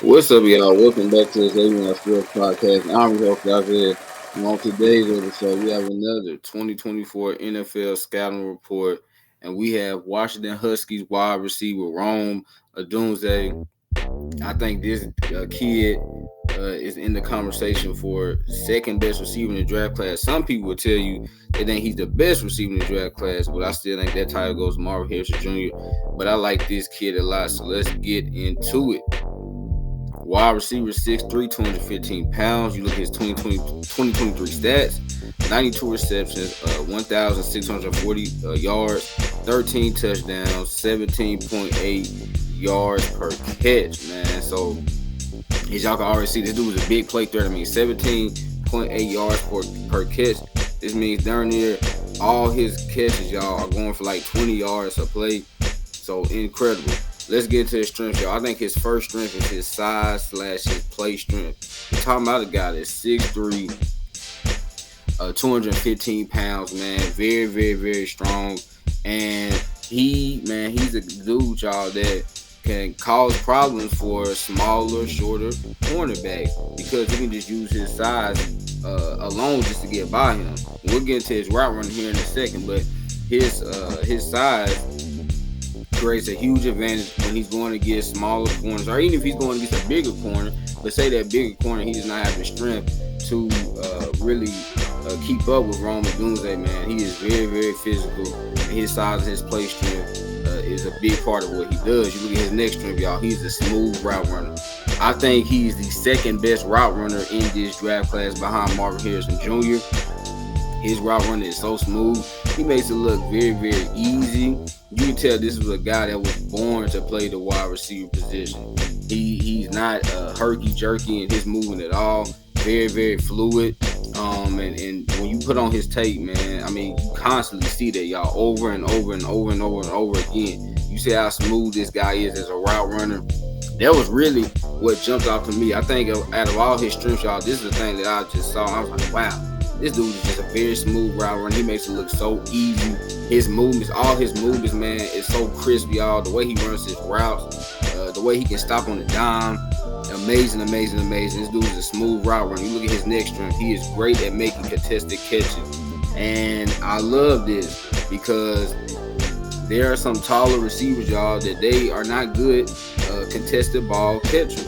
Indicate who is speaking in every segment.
Speaker 1: What's up, y'all? Welcome back to the Saving Our Sports Podcast. I'm your host, out there. And on today's episode, we have another 2024 NFL scouting report, and we have Washington Huskies wide receiver Rome Odunze. I think this kid is in the conversation for second best receiver in the draft class. Some people will tell you they think he's the best receiver in the draft class, but I still think that title goes to Marvin Harrison Jr. But I like this kid a lot, so let's get into it. Wide receiver 6'3", 215 pounds. You look at his 2023 stats: 92 receptions, 1,640 yards, 13 touchdowns, 17.8 yards per catch, man. So, as y'all can already see, this dude was a big play threat. I mean, 17.8 yards per catch. This means darn near all his catches, y'all, are going for like 20 yards a play. So, incredible. Let's get into his strengths, y'all. I think his first strength is his size / his play strength. We're talking about a guy that's 6'3", 215 pounds, man. Very, very, very strong. And he's a dude, y'all, that can cause problems for smaller, shorter cornerbacks because he can just use his size alone just to get by him. We'll get into his route running here in a second, but his size creates a huge advantage when he's going to get smaller corners, or even if he's going to get a bigger corner. But say that bigger corner, he does not have the strength to really keep up with Rome Odunze, man. He is very, very physical, and his size and his play strength is a big part of what he does. You look at his next strength, y'all. He's a smooth route runner. I think he's the second best route runner in this draft class behind Marvin Harrison Jr. His route running is so smooth. He makes it look very, very easy. You can tell this was a guy that was born to play the wide receiver position. He's not herky-jerky in his movement at all. Very, very fluid. And when you put on his tape, man, I mean, you constantly see that, y'all, over and over and over and over and over again. You see how smooth this guy is as a route runner. That was really what jumped out to me. I think out of all his strengths, y'all, this is the thing that I just saw. I was like, wow. This dude is just a very smooth route runner. He makes it look so easy. All his movements, man, is so crisp, y'all. The way he runs his routes, the way he can stop on the dime, amazing, amazing, amazing. This dude is a smooth route runner. You look at his next strength. He is great at making contested catches. And I love this because there are some taller receivers, y'all, that they are not good contested ball catchers.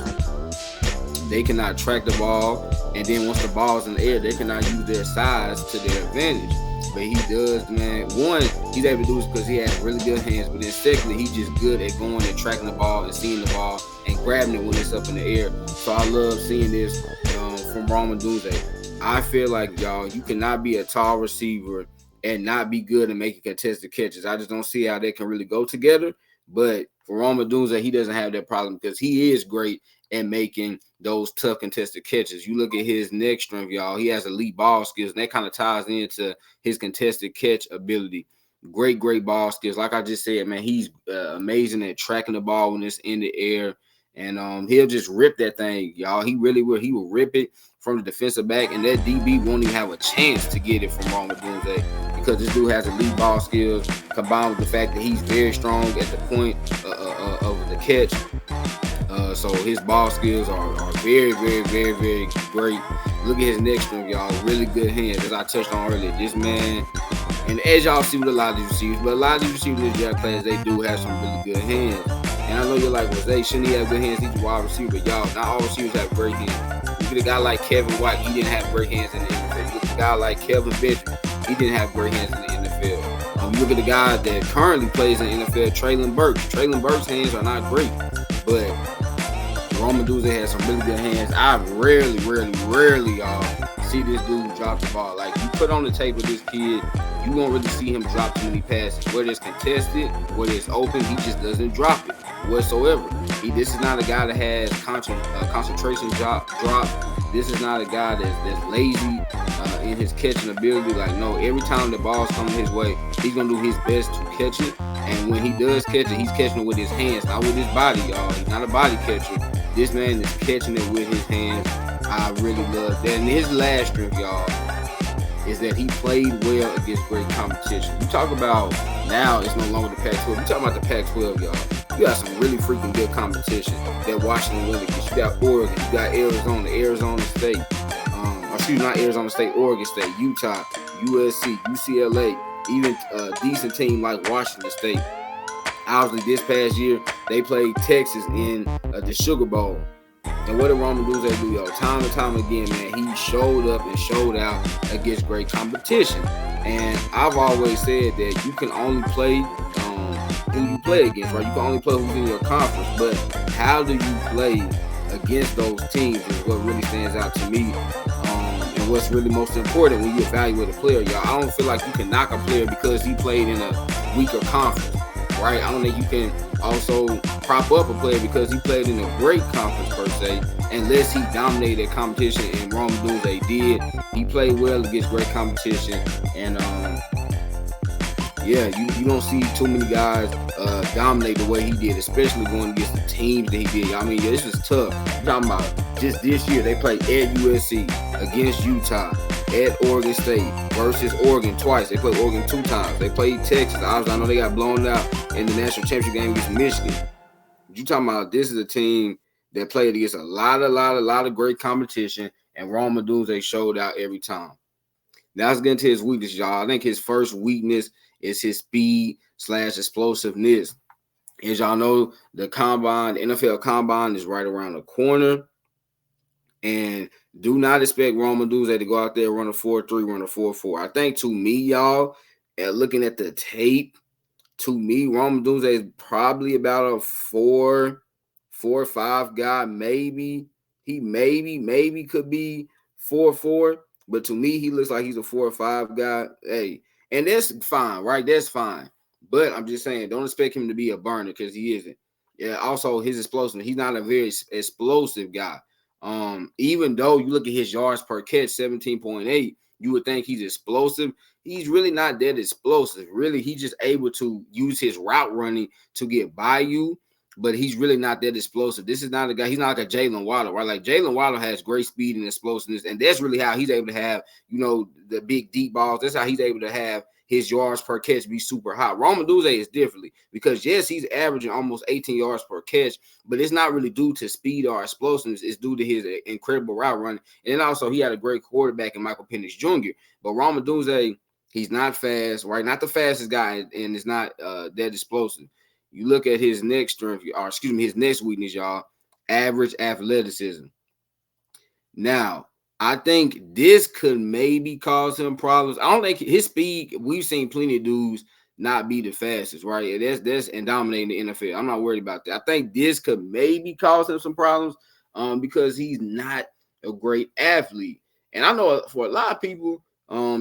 Speaker 1: They cannot track the ball, and then once the ball's in the air, they cannot use their size to their advantage. But he does, man. One, he's able to do this because he has really good hands, but then secondly, he's just good at going and tracking the ball and seeing the ball and grabbing it when it's up in the air. So I love seeing this from Rome Odunze. I feel like, y'all, you cannot be a tall receiver and not be good at making contested catches. I just don't see how they can really go together. But for Rome Odunze, he doesn't have that problem because he is great and making those tough contested catches. You look at his next strength, y'all. He has elite ball skills, and that kind of ties into his contested catch ability. Great, great ball skills. Like I just said, man, he's amazing at tracking the ball when it's in the air, and he'll just rip that thing, y'all. He really will. He will rip it from the defensive back, and that DB won't even have a chance to get it from Rome Odunze because this dude has elite ball skills combined with the fact that he's very strong at the point of the catch. So his ball skills are very, very, very, very great. Look at his next strength, y'all. Really good hands, as I touched on earlier. This man, and as y'all see with a lot of these receivers, but a lot of these receivers in this draft class, they do have some really good hands. And I know you're like, well, Zay, shouldn't he have good hands? He's a wide receiver. But y'all, not all receivers have great hands. Look at a guy like Kevin White. He didn't have great hands in the NFL. Look at a guy like Kelvin Benjamin. He didn't have great hands in the NFL. Look at the guy that currently plays in the NFL, Traylon Burks. Traylon Burks' hands are not great, but Rome Odunze has some really good hands. I rarely, y'all, see this dude drop the ball. Like, you put on the tape with this kid, you won't really see him drop too many passes. Whether it's contested, whether it's open, he just doesn't drop it whatsoever. This is not a guy that has concentration drop. This is not a guy that's lazy in his catching ability. Like, no, every time the ball's coming his way, he's going to do his best to catch it. And when he does catch it, he's catching it with his hands, not with his body, y'all. He's not a body catcher. This man is catching it with his hands. I really love that. And his last strength, y'all, is that he played well against great competition. You talk about now it's no longer the Pac-12. You talking about the Pac-12, y'all. You got some really freaking good competition that Washington will against. You got Oregon, you got Arizona State, not Arizona State, Oregon State, Utah, USC, UCLA, even a decent team like Washington State. Obviously, this past year, they played Texas in the Sugar Bowl. And what did Rome Odunze do, y'all? Time and time again, man, he showed up and showed out against great competition. And I've always said that you can only play who you play against, right? You can only play who's in your conference, but how do you play against those teams is what really stands out to me. And what's really most important when you evaluate a player, y'all. I don't feel like you can knock a player because he played in a weaker conference, right? I don't think you can also prop up a player because he played in a great conference per se, unless he dominated competition, and Rome Odunze did. He played well against great competition, and you don't see too many guys dominate the way he did, especially going against the teams that he did. I mean, this is tough. I'm talking about just this year, they played at USC, against Utah, at Oregon State, versus Oregon twice. They played Oregon 2 times. They played Texas. Obviously, I know they got blown out in the national championship game against Michigan. You talking about this is a team that played against a lot of great competition, and Rome Odunze showed out every time. Now let's get into his weakness, y'all. I think his first weakness is his speed / explosiveness. As y'all know, the NFL combine is right around the corner. And do not expect Rome Odunze to go out there, run a 4.3, run a 4.4. I think, to me, y'all, looking at the tape, to me, Rome Odunze is probably about a 4 or 5 guy. Maybe he maybe could be 4.4. But to me, he looks like he's a 4 or 5 guy. Hey, and that's fine, right? That's fine. But I'm just saying, don't expect him to be a burner because he isn't. Yeah. Also, his explosiveness. He's not a very explosive guy. Even though you look at his yards per catch, 17.8, you would think he's explosive. He's really not that explosive. Really, he's just able to use his route running to get by you, but he's really not that explosive. This is not a guy. He's not like a Jalen Waddle, right? Like Jalen Waddle has great speed and explosiveness, and that's really how he's able to have, the big deep balls. That's how he's able to have his yards per catch be super high. Rome Odunze is differently because, yes, he's averaging almost 18 yards per catch, but it's not really due to speed or explosiveness. It's due to his incredible route running. And then also he had a great quarterback in Michael Penix Jr. But Rome Odunze, he's not fast, right? Not the fastest guy, and it's not that explosive. You look at his next strength, his next weakness, y'all, average athleticism. Now, I think this could maybe cause him problems. I don't think his speed, we've seen plenty of dudes not be the fastest, right? That's and dominating the NFL. I'm not worried about that. I think this could maybe cause him some problems because he's not a great athlete. And I know for a lot of people,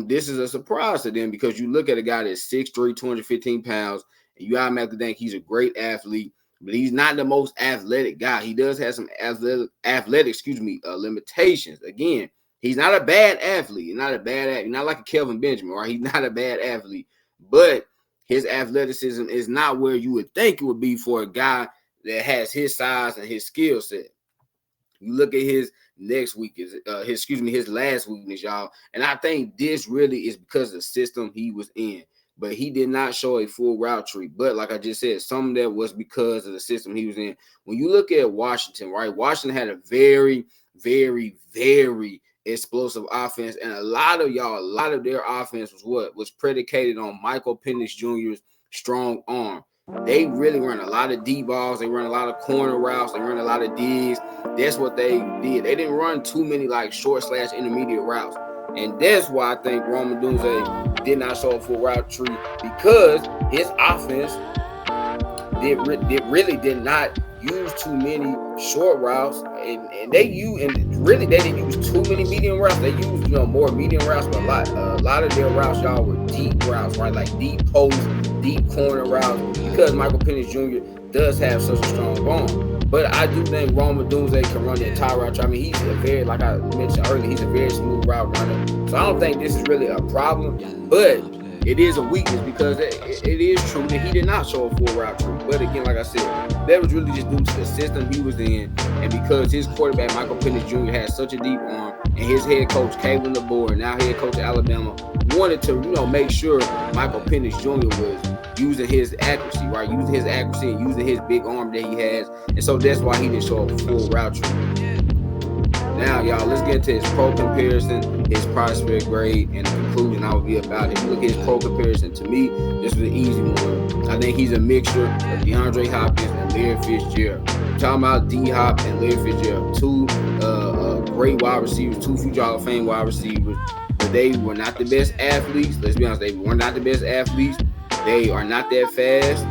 Speaker 1: this is a surprise to them because you look at a guy that's 6'3", 215 pounds, and you automatically think he's a great athlete, but he's not the most athletic guy. He does have some athletic limitations. Again, he's not a bad athlete. He's not like a Kelvin Benjamin, right? He's not a bad athlete, but his athleticism is not where you would think it would be for a guy that has his size and his skill set. You look at his next weakness, his last weakness, y'all, and I think this really is because of the system he was in. But he did not show a full route tree. But like I just said, some of that was because of the system he was in. When you look at Washington, right? Washington had a very, very, very explosive offense. And a lot of their offense was predicated on Michael Penix Jr.'s strong arm. They really run a lot of deep balls. They run a lot of corner routes. They run a lot of digs. That's what they did. They didn't run too many like short / intermediate routes. And that's why I think Rome Odunze did not show a full route tree because his offense did not use too many short routes, and they didn't use too many medium routes. They used more medium routes, but a lot of their routes, y'all, were deep routes, right? Like deep post, deep corner routes, because Michael Penix Jr. does have such a strong arm. But I do think Rome Odunze can run the entire route. I mean, he's like I mentioned earlier, he's a very smooth route runner. So I don't think this is really a problem. But it is a weakness because it is true that he did not show a full route tree. But again, like I said, that was really just due to the system he was in, and because his quarterback Michael Penix Jr. had such a deep arm, and his head coach Kalen DeBoer, now head coach of Alabama, wanted to make sure Michael Penix Jr. was using his accuracy, right? Using his accuracy and using his big arm that he has, and so that's why he didn't show a full route tree. Now, y'all, let's get to his pro comparison, his prospect grade, and the conclusion I would be about it. If you look at his pro comparison, to me, this was an easy one. I think he's a mixture of DeAndre Hopkins and Larry Fitzgerald. I'm talking about D-Hop and Larry Fitzgerald, two great wide receivers, two future Hall of Fame wide receivers, but they were not the best athletes. Let's be honest, they were not the best athletes. They are not that fast,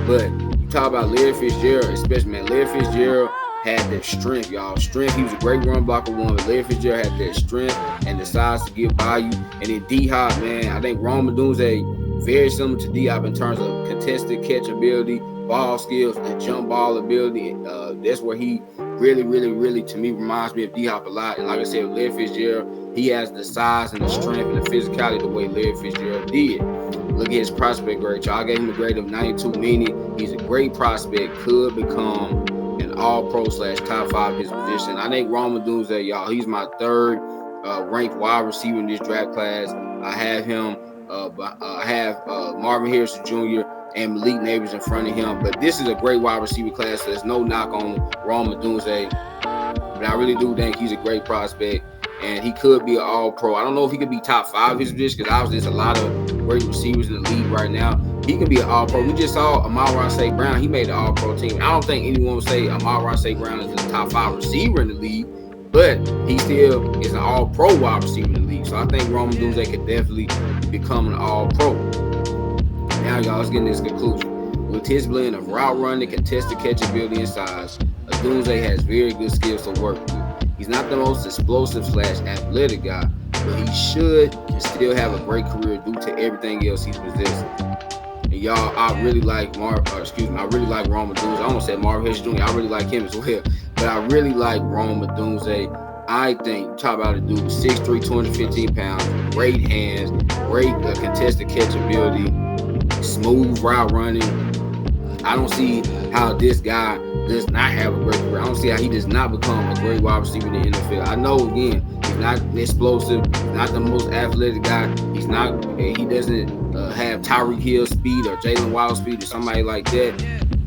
Speaker 1: but you talk about Larry Fitzgerald, especially, man, Larry Fitzgerald had that strength, y'all. Strength. He was a great run blocker one, but Larry Fitzgerald had that strength and the size to give value. And then D-Hop, man, I think Rome Odunze very similar to D-Hop in terms of contested catch ability, ball skills, and jump ball ability. That's where he really, to me, reminds me of D-Hop a lot. And like I said, Larry Fitzgerald, he has the size and the strength and the physicality the way Larry Fitzgerald did. Look at his prospect grade, y'all. I gave him a grade of 92, meaning he's a great prospect, could become all-pro / top 5 his position. I think Rome Odunze, y'all, he's my third ranked wide receiver in this draft class. I have him, I have Marvin Harrison Jr. and Malik Neighbors in front of him. But this is a great wide receiver class, so there's no knock on Rome Odunze. But I really do think he's a great prospect, and he could be an all-pro. I don't know if he could be top 5 his position, because obviously there's a lot of great receivers in the league right now. He can be an all-pro. We just saw Amon-Ra St. Brown. He made the all-pro team. I don't think anyone would say Amon-Ra St. Brown is the top 5 receiver in the league, but he still is an all-pro wide receiver in the league. So I think Rome Odunze could definitely become an all-pro. Now, y'all, let's get into this conclusion. With his blend of route running, contested catchability, and size, Odunze has very good skills to work with. He's not the most explosive / athletic guy, but he should still have a great career due to everything else he's possessing. And y'all, I really like Rome Odunze. I almost said Marvin Harrison Jr. I really like him as well. But I really like Rome Odunze. I think, talk about a dude, 6'3", 215 pounds, great hands, great contested catchability, smooth route running. I don't see how this guy does not have a great career. I don't see how he does not become a great wide receiver in the NFL. I know, again, he's not explosive. He's not the most athletic guy. He doesn't have Tyreek Hill speed or Jalen Waddle speed or somebody like that.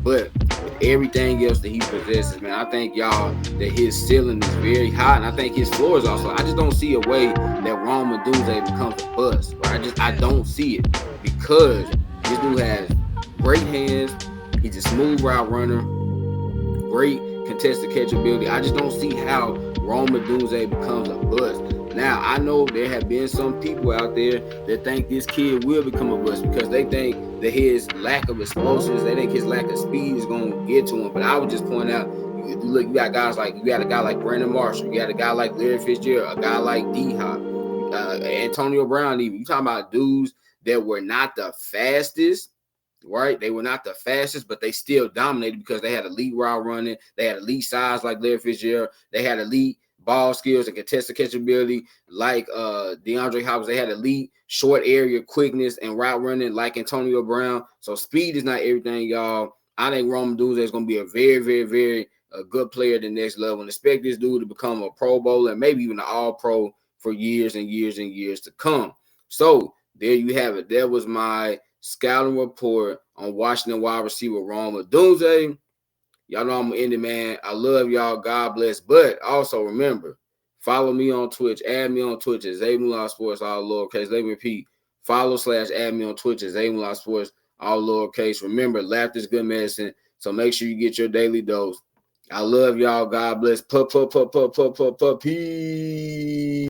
Speaker 1: But with everything else that he possesses, man, I think, y'all, that his ceiling is very high, and I think his floor is also. I just don't see a way that Rome Odunze becomes a bust. Right? I don't see it, because this dude has great hands. He's a smooth route runner, great contested catchability. I just don't see how Rome Odunze becomes a bust. Now, I know there have been some people out there that think this kid will become a bust because they think that his lack of explosiveness, they think his lack of speed is going to get to him. But I would just point out, you got a guy like Brandon Marshall, you got a guy like Larry Fitzgerald, a guy like D-Hop, Antonio Brown even. You talking about dudes that were not the fastest, right? They were not the fastest, but they still dominated because they had elite route running. They had elite size like Larry Fitzgerald. They had elite ball skills and contested catchability like DeAndre Hopkins. They had elite short area quickness and route running like Antonio Brown. So speed is not everything, y'all. I think Rome Odunze is going to be a very good player at the next level, and expect this dude to become a Pro Bowler and maybe even an All-Pro for years and years to come. So there you have it. That was my scouting report on Washington wide receiver Rome Odunze. Y'all know I'm in it, man. I love y'all. God bless. But also remember, follow me on Twitch. Add me on Twitch at Zabulon Sports, all lowercase. Let me repeat. Follow / add me on Twitch at Zabulon Sports, all lowercase. Remember, laughter is good medicine. So make sure you get your daily dose. I love y'all. God bless. Peace.